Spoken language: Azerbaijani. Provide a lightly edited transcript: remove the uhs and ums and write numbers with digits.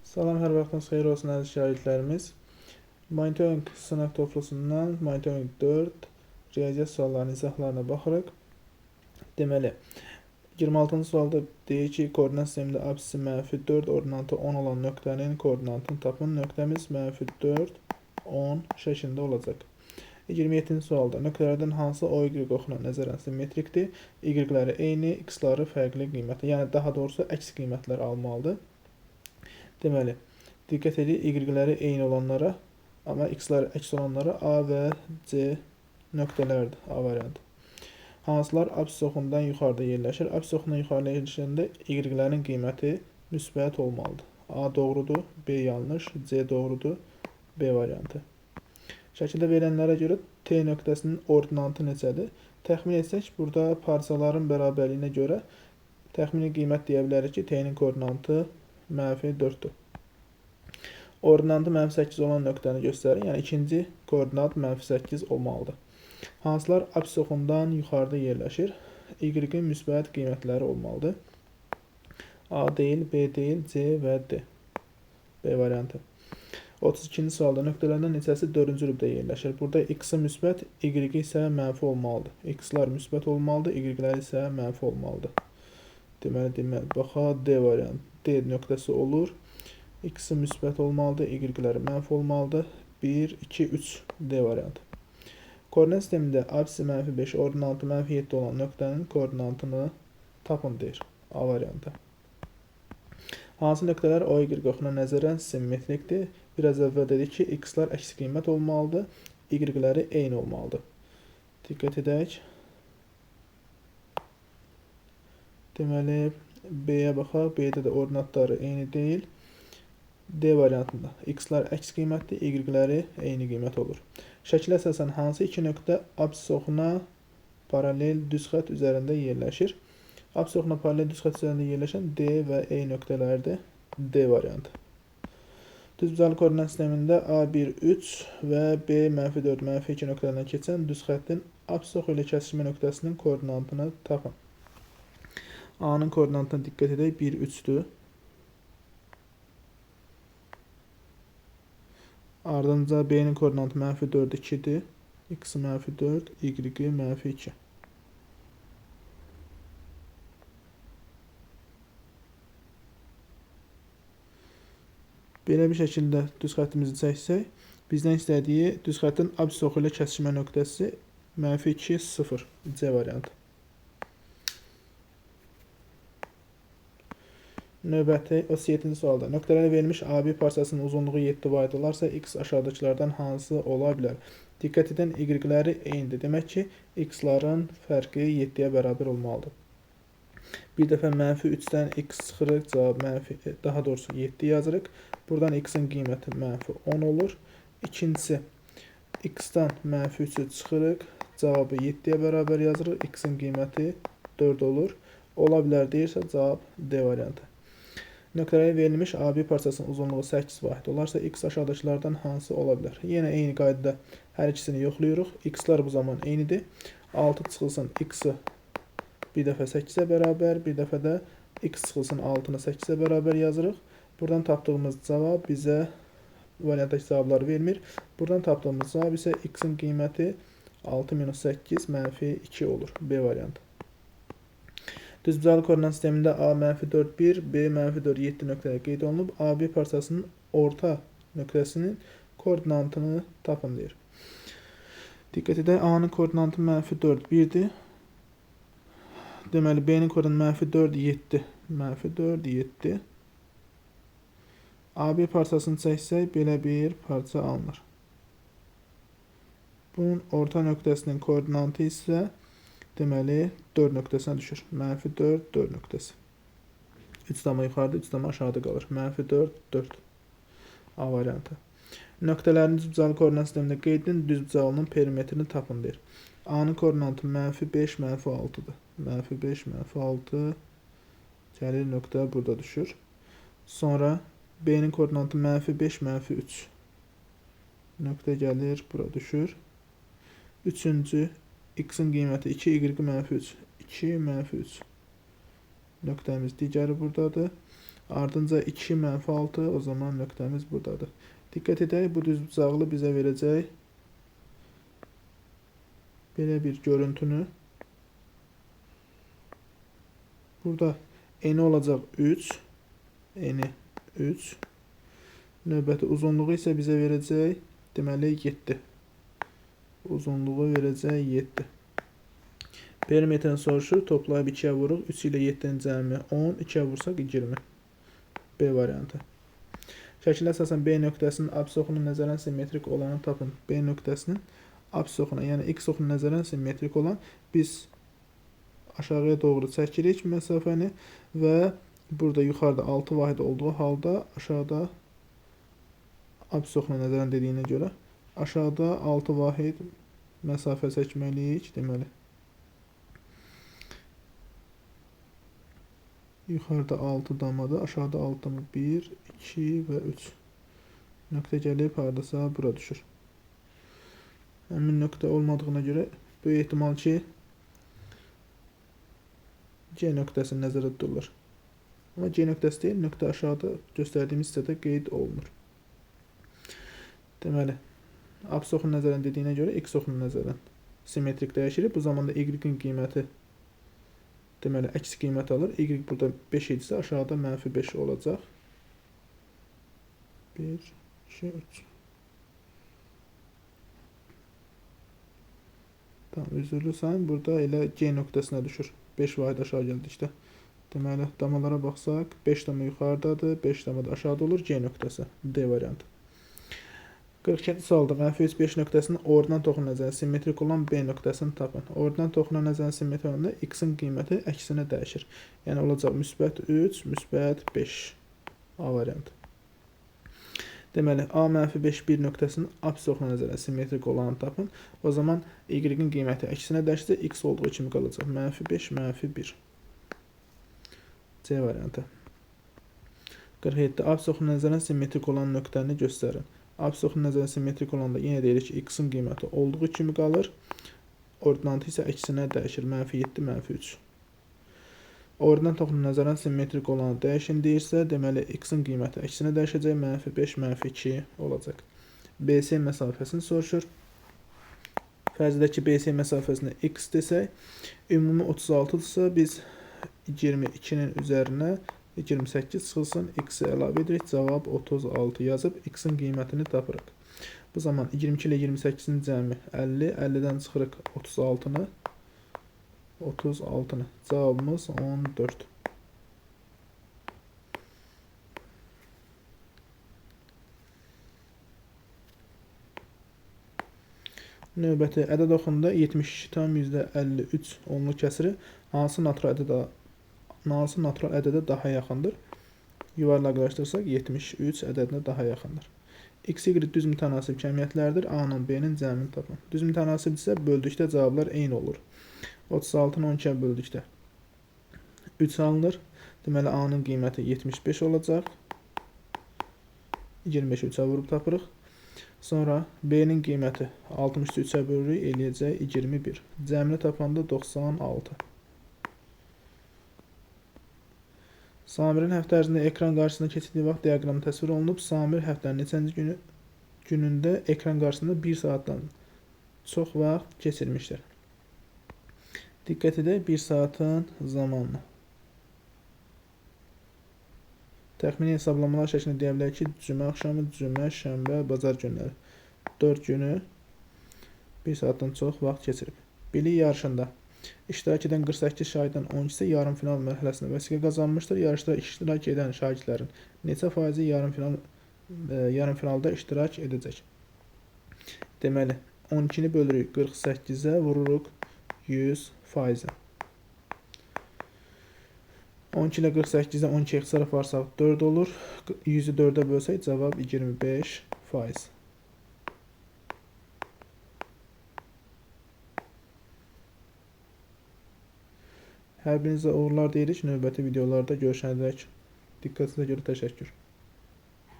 Salam, hər vaxtınız xeyir olsun əziz şagirdlərimiz. Monitoring sınaq toplusundan Monitoring 4 riyaziyyat suallarının izahlarına baxırıq. Deməli, 26-cı sualda deyir ki, koordinat sistemində absisi -4, ordinatı 10 olan nöqtənin koordinatını tapın. Nöqtəmiz -4, 10 şəklində olacaq. 27-ci sualda nöqtələrdən hansı o-y oxuna nəzərən simmetrikdir? Y-ləri eyni, x-ları fərqli qiymətli. Yəni, daha doğrusu əks qiymətlər almalıdır. Deməli, diqqət edin, y-ləri eyni olanlara, amma x-lar əks olanlara A və C nöqtələrdir, A variantı. Hansılar absis oxundan yuxarıda yerləşir? Absis oxundan yuxarıda yerləşəndə y-lərin qiyməti müsbət olmalıdır. A doğrudur, B yanlış, C doğrudur, B variantı. Şəkildə verilənlərə görə T nöqtəsinin ordinatı neçədir? Təxmin etsək, burada parçaların bərabərliyinə görə təxmini qiymət deyə bilərik ki, T-nin koordinatı -4-dür. Ordinatı -8 olan nöqtəni göstərir. Yəni, ikinci koordinat -8 olmalıdır. Hansılar absis oxundan yuxarıda yerləşir? Y-in müsbət qiymətləri olmalıdır. A deyil, B deyil, C və D. B variantı. 32-ci sualda nöqtələrdən neçəsi 4-cü rübdə yerləşir? Burada x-i müsbət, y isə mənfi olmalıdır. X-lar müsbət olmalıdır, y-lər isə mənfi olmalıdır. Deməli, baxa D variantı. D nöqtəsi olur. X-i müsbət olmalıdır, y-ləri mənfi olmalıdır. 1, 2, 3 D variantı. Koordinat sistemində absisi -5, ordinatı -7 olan nöqtənin koordinatını tapın deyir. A variantı. Hansı nöqtələr o-y oxuna nəzərən simmetrikdir? Biraz əvvəl dedik ki, x-lar əks qiymət olmalıdır, y-ləri eyni olmalıdır. Diqqət edək. Deməli, B-yə baxaq. B-də də ordinatları eyni deyil. D variantında x-lar əks qiymətdir, y-ləri eyni qiymət olur. Şəkilə əsasən hansı iki nöqtə absis oxuna paralel düz xətt üzərində yerləşir? Absis oxuna paralel düz xətt üzərində yerləşən D və E nöqtələrdir. D variantı. Düzbucaqlı koordinat sistemində A1, 3 və B, -4, -2 nöqtələrindən keçən düz xəttin absis oxu ilə kəsişmə nöqtəsinin koordinatını tapın. A-nın koordinatına diqqət edək, 1, 3-dür. Ardınca B-nin koordinatı -4, 2-dir. X-i -4, Y-i -2. Belə bir şəkildə düz xəttimizi çəksək, bizdən istədiyi düz xəttin absis oxu ilə kəsişmə nöqtəsi -2, 0. C variantı. Növbəti 37-ci sualda nöqtələrə verilmiş AB parçasının uzunluğu 7 vayd olarsa, x aşağıdakılardan hansı ola bilər? Diqqət edin, y-ləri eynidir. Demək ki, x-ların fərqi 7-yə bərabər olmalıdır. Bir dəfə -3-dən x çıxırıq, cavab daha doğrusu 7 yazırıq. Buradan x-in qiyməti -10 olur. İkincisi, x-dan -3-ü çıxırıq, cavabı 7-yə bərabər yazırıq. X-in qiyməti 4 olur. Ola bilər deyirsə, cavab D variantı. Nöqtələrə verilmiş AB parçasının uzunluğu 8 vayd olarsa, x aşağıdakılardan hansı ola bilər? Yenə eyni qaydada hər ikisini yoxlayırıq. X-lar bu zaman eynidir. 6 çıxılsın x-i bir dəfə 8-ə bərabər, bir dəfə də x çıxılsın 6-nı 8-ə bərabər yazırıq. Buradan tapdığımız cavab bizə variantdakı cavabları vermir. Buradan tapdığımız cavab isə x-in qiyməti 6 - 8 -2 olur. B variantı. Düzbucaqlı koordinat sistemində A -4, 1, B -4, 7 nöqtələri qeyd olunub. AB parçasının orta nöqtəsinin koordinatını tapın deyir. Diqqət edək, A-nın koordinatı -4, 1-dir. Deməli, B-nin koordinatı -4, 7. -4, 7. AB parçasını çəksək, belə bir parça alınır. Bunun orta nöqtəsinin koordinatı isə deməli, 4 nöqtəsinə düşür. -4, 4 nöqtəsi. 3 dama yuxarıda, 3 dama aşağıda qalır. -4, 4. A variantı. Nöqtələrin düzbucaqlı koordinat sistemində qeyd edin, düzbucaqlının perimetrini tapın deyir. A-nın koordinatı -5, -6-dır. -5, -6 gəlir nöqtə burada düşür. Sonra B-nin koordinatı -5, -3. Nöqtə gəlir, bura düşür. Üçüncü, x-in qiyməti 2, y-i -3. 2, -3. Nöqtəmiz digəri buradadır. Ardınca 2 mənfi 6, o zaman nöqtəmiz buradadır. Diqqət edək, bu düzbucaqlı bizə verəcək belə bir görüntünü. Burada eni olacaq 3, eni 3. Növbəti uzunluğu isə bizə verəcək, deməli 7. Uzunluğu verəcək 7. Perimetrini soruşur, toplayıb 2-yə vuruq. 3 ilə 7-nin cəmi 10, 2-yə vursaq 20. B variantı. Şəkildə əsasən B nöqtəsinin apsis oxuna nəzərən simmetrik olanı tapın. B nöqtəsinin apsis oxuna, yəni x oxuna nəzərən simmetrik olan biz aşağıya doğru çəkirik məsafəni və burada yuxarıda 6 vahid olduğu halda aşağıda apsis oxuna nəzərən dediyinə görə aşağıda 6 vahid məsafə çəkməliyik, deməli. Yuxarıda 6 damadır, aşağıda 6 damı 1, 2 və 3. Nöqtə gəlib haradasa bura düşür. Həmin nöqtə olmadığına görə böyük ehtimal ki C nöqtəsi nəzərdə tutulur. Amma C nöqtəsi deyil, nöqtə aşağıda göstərdiyimiz hissədə qeyd olunur. Deməli, apsis oxuna nəzərən dediyinə görə x oxuna nəzərən simmetrik dəyişirik. Bu zamanda y-in qiyməti deməli, əks qiymət alır. Y burada 5 idisə aşağıda mənfi 5 olacaq. 1, 2, 3. Tamam, üzürlü sayın burada elə C nöqtəsinə düşür. 5 vahid aşağı gəldikdə. Deməli, damalara baxsaq, 5 dama yuxarıdadır, 5 dama da aşağıda olur, C nöqtəsi. D variantı. 42-ci sualda mənfi 3, 5 nöqtəsinin ordinat oxuna nəzərən simmetrik olan B nöqtəsini tapın. Ordinat oxuna nəzərən simmetrik olanda x-in qiyməti əksinə dəyişir. Yəni, olacaq müsbət 3, müsbət 5. A variantı. Deməli, A mənfi 5, 1 nöqtəsinin apsis oxuna nəzərən simmetrik olanı tapın. O zaman y-in qiyməti əksinə dəyişsə, x olduğu kimi qalacaq. Mənfi 5, mənfi 1. C variantı. 47-də apsis oxuna nəzərən simmetrik olan nöqtəni göstərin. Apsis oxuna nəzərən simmetrik olanda yenə deyirik ki, x-in qiyməti olduğu kimi qalır. Ordinatı isə əksinə dəyişir. Mənfi 7, mənfi 3. Ordinat oxuna nəzərən simmetrik olanı dəyişin deyirsə, deməli, x-in qiyməti əksinə dəyişəcək. Mənfi 5, mənfi 2 olacaq. BC məsafəsini soruşur. Fərzdəki BC məsafəsində x desək, ümumi 36-dırsa, biz 22-nin üzərinə 28 çıxılsın, x-i əlavə edirik, cavab 36 yazıb, x-in qiymətini tapırıq. Bu zaman 22 ilə 28-in cəmi 50, 50-dən çıxırıq 36-nı, cavabımız 14. Növbəti ədəd oxunda 72,53 onlu kəsiri hansı natural ədədə daha yaxındır? Yuvarlaqlaşdırsaq 73 ədədinə daha yaxındır. X, Y düz mütənasib kəmiyyətlərdir. A-nın B-nin cəmini tapın. Düz mütənasibdirsə böldükdə cavablar eyni olur. 36-nı 12-yə böldükdə 3 alınır. Deməli, A-nın qiyməti 75 olacaq. 25-i 3-ə vurub tapırıq. Sonra B-nin qiyməti 60-ı 3-ə bölürük, eləyəcək 21. Cəmini tapanda 96. Samirin həftə ərzində ekran qarşısında keçirdiyi vaxt diaqramı təsvir olunub. Samir həftənin neçənci günündə ekran qarşısında 1 saatdan çox vaxt keçirmişdir. Diqqət edək 1 saatın zamanına. Təxmini hesablamalar şəklində deyə bilərik ki, cümə axşamı, cümə, şənbə, bazar günləri 4 günü 1 saatdan çox vaxt keçirib. Bilik yarışında İştirak edən 48 şahiddən 12-si yarım final mərhələsində vəsiqə qazanmışdır. Yarışda iştirak edən şahidlərin neçə faizi yarım finalda iştirak edəcək? Deməli, 12-ni bölürük 48-ə, vururuq 100%. 12 ilə 48-də 12 ixtisar aparsaq 4 olur. 100-ü 4-ə bölsək cavab 25%. Hər birinizə uğurlar deyirik. Növbəti videolarda görüşənədək diqqətinizə görə təşəkkür.